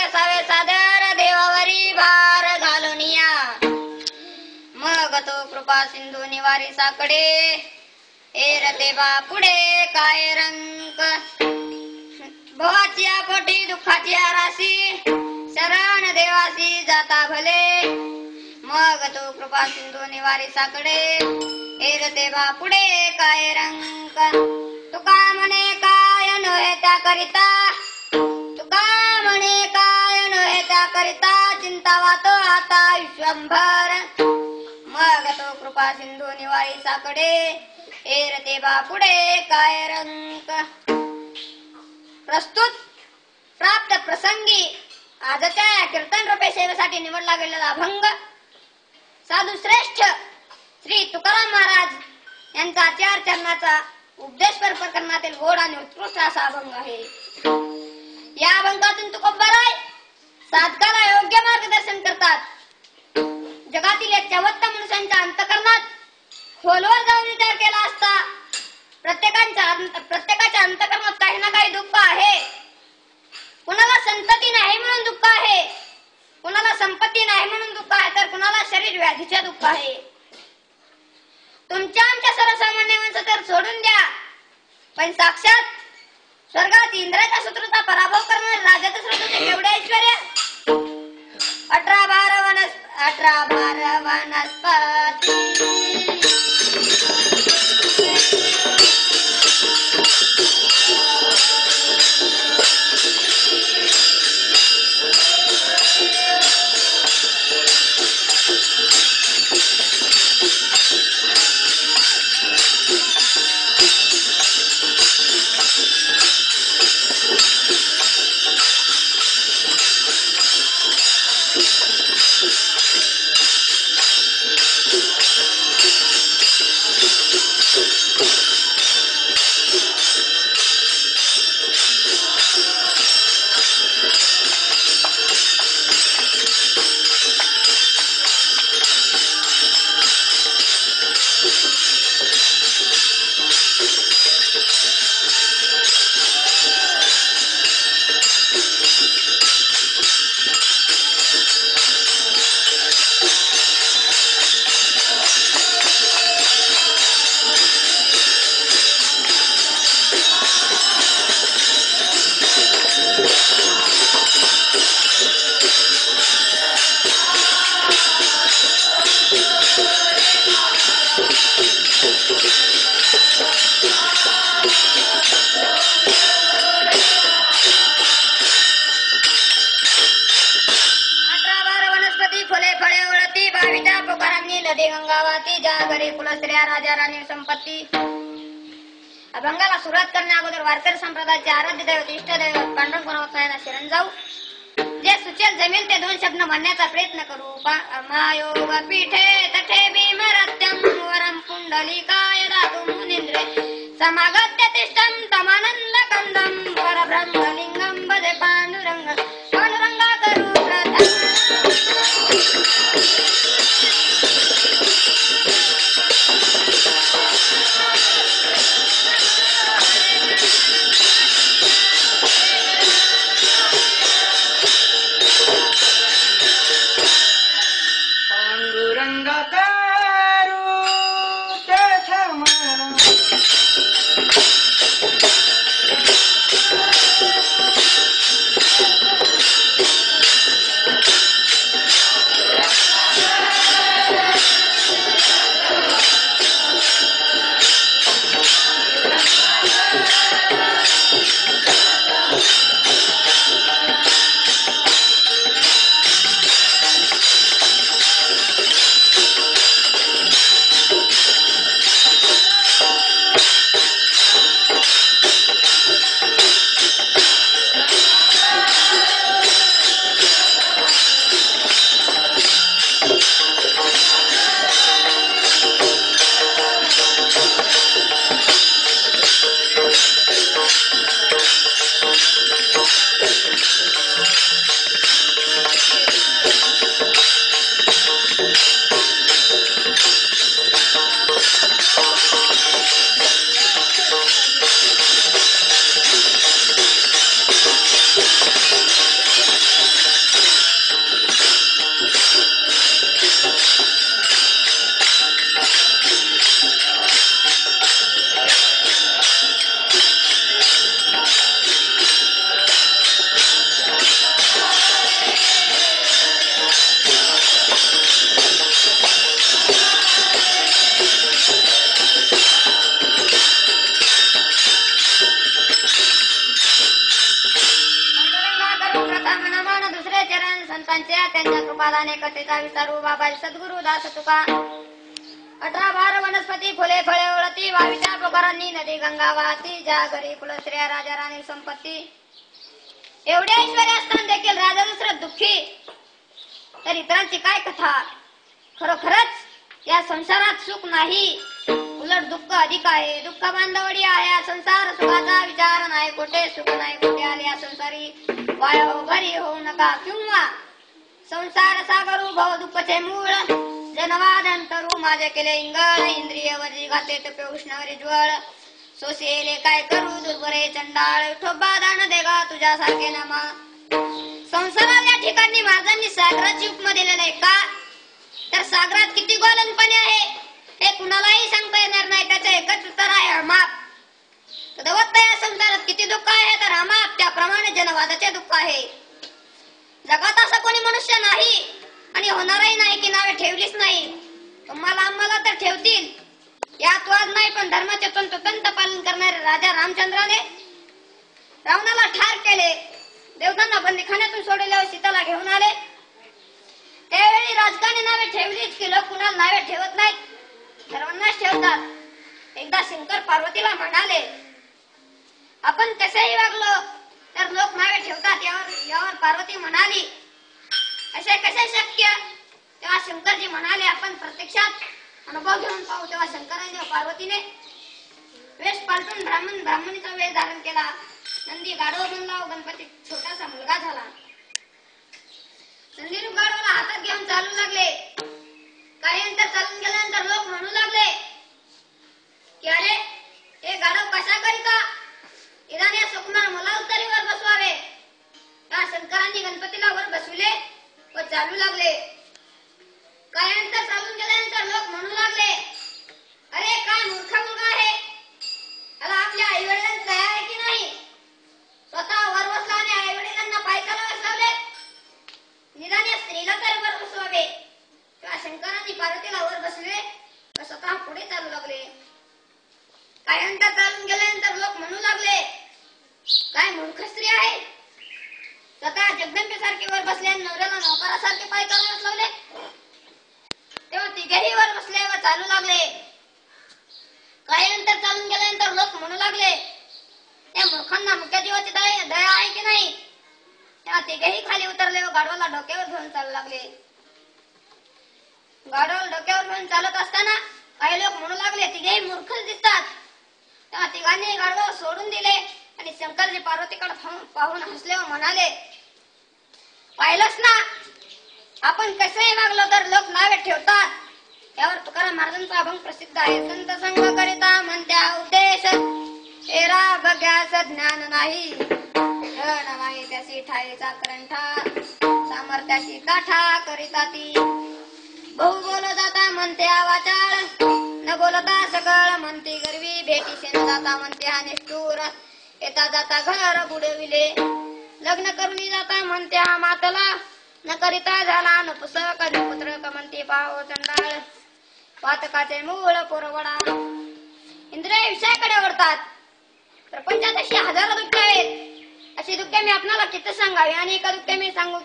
असावे सादर देवावरी भार घालून या. मग तो कृपा सिंधू निवारी साकडे एरते बा पुढे काय रंक. भवाच्या पोटी दुःखाची राशी शरण देवासी जाता भले. मग तो कृपा सिंधू निवारी साकडे एरते बा पुढे काय रंक. तुका म्हणे काय नव्हे त्या करिता, तुका म्हणे काय नव्हे त्या करिता चिंता वातो आता विश्वंभर. मग तो कृपा सिंधू निवारी साकडे एरते बा पुढे काय रंक. प्रस्तुत प्राप्त प्रसंगी आजच्या कीर्तन रूपे सेवेसाठी निवडला गेलेला अभंग साधू श्रेष्ठ श्री तुकाराम महाराज यांचा 4 चरणाचा उपदेशपर प्रकरणातील गोड आणि उत्कृष्ट असा अभंग आहे. या अभंगातून तुकोबाराय साधकाला योग्य मार्गदर्शन करतात. जगातील एक चवत्ता मनुष्यांच्या अंतकरणात खोलवर जाऊन विचार केला असता प्रत्येकाच्या अंतकरणात काही ना काही दुःख आहे. कुणाला संतती नाही म्हणून दुःख आहे, कुणाला संपत्ती नाही म्हणून दुःख आहे, तर कुणाला शरीर व्याधीचे दुःख आहे. तुमच्या आमच्या सर्वसामान्य माणसं तर सोडून द्या, पण साक्षात स्वर्गात इंद्राच्या शत्रूचा पराभव करणारे राजाचं श्रोते केवढे ऐश्वर्य. 18 वनस्पती नदी गंगावती ज्या घरी कुलस्त्रिया राजा राणी संपत्ती. अभंगाला सुरुवात करण्या अगोदर वारकरी संप्रदायाचे आराध्य दैवत इष्ट दैवत पांडुरंग परमात्म्याला शरण जाऊ. जे सुचेल जमेल ते 2 शब्द म्हणण्याचा प्रयत्न करू. महायोग पीठे तठे भीमरत्यं वरं पुंडलिकाय दातु मुनींद्रे समागत्य तिष्ठं तमानंद कंदं परब्रह्मलिंगं भजे पांडुरंग. पांडुरंगा करू प्रथम आता मनामान दुसरे चरण संतांच्या त्यांच्या कृपादाने कथेचा विचारू बाबा सद्गुरु दास तुका 18-12 वनस्पती फुले फळे ओळती वावीच्या प्रकारांनी नदी गंगा वाहती ज्या घरी कुलश्रेया राजा राणी संपत्ती एवढे ऐश्वर्य असताना देखील राजा दशरथ दुःखी तर इतरांची काय कथा खरोखरच या संसारात सुख नाही उलट दुःख अधिक आहे दुःख बांधवडी आहे या संसार सुखाचा विचार नाही कोठे सुख नाही कोठे आले या संसारी वायो घरी होऊ नका किंवा संसार सागरू भव दुःखचे मूळ जनवादंतरू माझे केले इंगळ इंद्रिय वजी घाते तपे उष्णवरी ज्वळ सोसेले काय करू दुर्बरे चंडाळ ठोबा दान देगा तुझ्यासारखे नामा संसाराच्या ठिकाणी महाराजांनी सागराची उपमा दिलेली आहे का तर सागरात किती गोलन पाणी आहे हे कुणालाही सांगता येणार नाही त्याचे एकच उत्तर आहे अमाप तदवत्त या संसारात किती दुःख आहे तर अमाप त्याप्रमाणे जनवादाचे दुःख आहे जगात असा कोणी मनुष्य नाही आणि होणारही नाही की नावे ठेवलीच नाही तुम्हाला आम्हाला तर ठेवतील यात वाद नाही पण धर्माचे तंतोतंत पालन करणारे राजा रामचंद्राने रावणाला ठार केले देवतांना बंदीखान्यातून सोडल्यावर सीताला घेऊन आले त्यावेळी राजकाने नावे ठेवलीच की लोक कुणाला नावे ठेवत नाहीत सर्वांनाच ठेवतात एकदा शंकर पार्वतीला म्हणाले आपण कसेही वागलो तर लोक नावे ठेवतात यावर पार्वती म्हणाली असे कसे शक्य तेव्हा शंकरजी म्हणाले आपण प्रत्यक्षात अनुभव घेऊन पाहू तेव्हा शंकराने पार्वतीने वेश पालटून ब्राह्मणीचा वेश धारण केला नंदी गाढव बनला गणपती छोटासा मुलगा झाला नंदीरूप गाढवाला हातात घेऊन चालू लागले काही अंतर चालून गेल्यानंतर लोक म्हणू लागले की अरे हे गाढव कशा करिता इराणी सुकुमार मला उत्तरीवर बसवावे त्या शंकरांनी गणपतीला वर बसविले व चालू लागले काही अंतर चालून गेल्यानंतर लोक म्हणू लागले अरे काय मूर्ख मुलगा आहे त्याला आपल्या आई वडिलांना दया आहे की नाही स्वतः वर बसला आणि आई वडिलांना पायथ्याला बसवले निदान स्त्रीला तर वर बसवावे तेव्हा शंकरांनी पार्वतीला वर बसले व स्वतः पुढे चालू लागले काही अंतर चालून गेल्यानंतर लोक म्हणू लागले काय मूर्ख स्त्री आहे स्वतः जगदंबेसारखे वर बसले आणि नवऱ्याला नौकरासारखे पायथ्याला बसवले तेव्हा तिघेही वर बसले व चालू लागले काही अंतर चालून गेल्यानंतर लोक म्हणू लागले त्या मूर्खांना मुख्य जीवाची दया आहे की नाही तेव्हा तिघेही खाली उतरले व गाढवाला डोक्यावर घेऊन चालू लागले गाढवाला डोक्यावर घेऊन चालत असताना काही लोक म्हणू लागले तिघेही मूर्खच दिसतात तेव्हा तिघांनी गाढवाला सोडून दिले आणि शंकरजी पार्वतीकडे पाहून हसले व म्हणाले पाहिलंच ना आपण कसेही वागलो तर लोक नावे ठेवतात यावर तुकाराम महाराजांचा अभंग प्रसिद्ध आहे संत संग करिता म्हणत्या उद्देश एरा बघ्यास ज्ञान नाही नाही त्याची ठाईचा करंठा सामर्थ्याची काठा करिता ती बहु बोल जाता म्हणते वाचाळ न बोलता सकळ म्हणते गरवी भेटी शेण जाता म्हणते हा निष्ठूर येता जाता घर बुडविले लग्न करून जाता म्हणते हा मातला न करिता झाला नपुसक पुत्र म्हणते पाहो चंडाळ पातकाचे मूळ पोरवडा इंद्रिय विषयाकडे वळतात प्रपंचात अशी हजारो दुःख आहेत अशी दुःख मी आपणाला किती सांगावी आणि एका दुःख मी सांगू